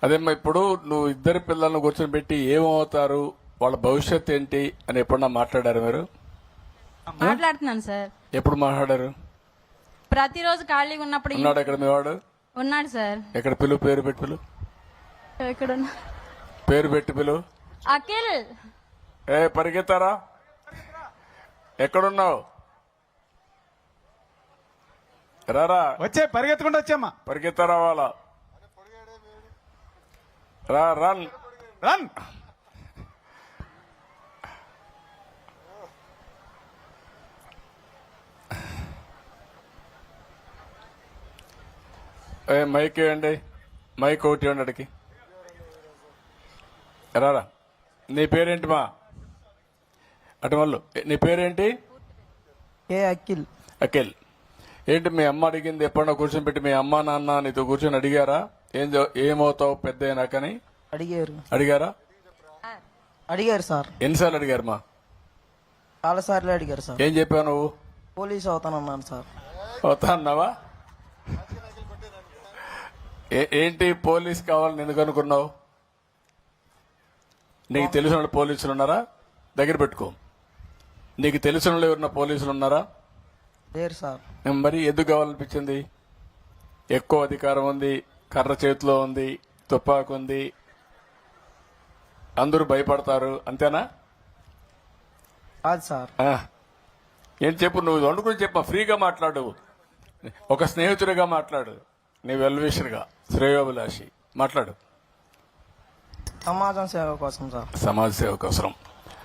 అదేమ్మా, ఇప్పుడు నువ్వు ఇద్దరు పిల్లలను కూర్చొని పెట్టి ఏమవుతారు, వాళ్ళ భవిష్యత్ ఏంటి అని ఎప్పుడన్నా మాట్లాడారు మీరు? మాట్లాడుతున్నాను సార్. ఎప్పుడు మాట్లాడారు? ప్రతిరోజు ఖాళీగా ఉన్నప్పుడు ఉన్నాడు ఎక్కడ మీ వాడు? ఉన్నాడు సార్. ఎక్కడ పిలువు, పేరు పెట్టి పిలువు, ఇక్కడ పేరు పెట్టి పిలువు. అఖిల్. ఏ పరిగెత్తారా, ఎక్కడున్నావు? రారా, వచ్చే పరిగెత్తుకుంటూ వచ్చామ్మా. పరిగెత్తారా వాళ్ళ రా, రన్ రన్. మైక్ ఇవ్వండి, మైక్ ఒకటి ఇవ్వండి అడిగి. రారా, నీ పేరేంటి మా? అటు వాళ్ళు, నీ పేరేంటి? అఖిల్. అఖిల్. ఏంటి మీ అమ్మ అడిగింది ఎప్పుడన్నా కూర్చొని పెట్టి, మీ అమ్మ నాన్న నీతో కూర్చొని అడిగారా ఏమవుతావు పెద్ద అయినాకని? అడిగారా? అడిగారు సార్. ఎన్నిసార్లు అడిగారు మా? చాలా సార్లు అడిగారు సార్. ఏం చెప్పావు నువ్వు? పోలీస్ అవుతానన్నాను సార్. అవుతా అన్నావా? ఏంటి పోలీస్ కావాలని ఎందుకు అనుకున్నావు? నీకు తెలిసిన వాళ్ళు పోలీసులు ఉన్నారా? దగ్గర పెట్టుకో. నీకు తెలిసిన వాళ్ళు ఎవరన్నా పోలీసులు ఉన్నారా? లేరు సార్. మరి ఎందుకు కావాలనిపించింది? ఎక్కువ అధికారం ఉంది, కర్ర చేతిలో ఉంది, తుపాకు ఉంది, అందరూ భయపడతారు, అంతేనా? కాదు సార్. ఏం చెప్పు, నువ్వు వండుకుని చెప్ప, ఫ్రీగా మాట్లాడు, ఒక స్నేహితుడిగా మాట్లాడు, నీ వెల్విషర్గా, శ్రేయోభిలాషి మాట్లాడు. సమాజం సేవ కోసం సార్. సమాజ సేవ కోసం.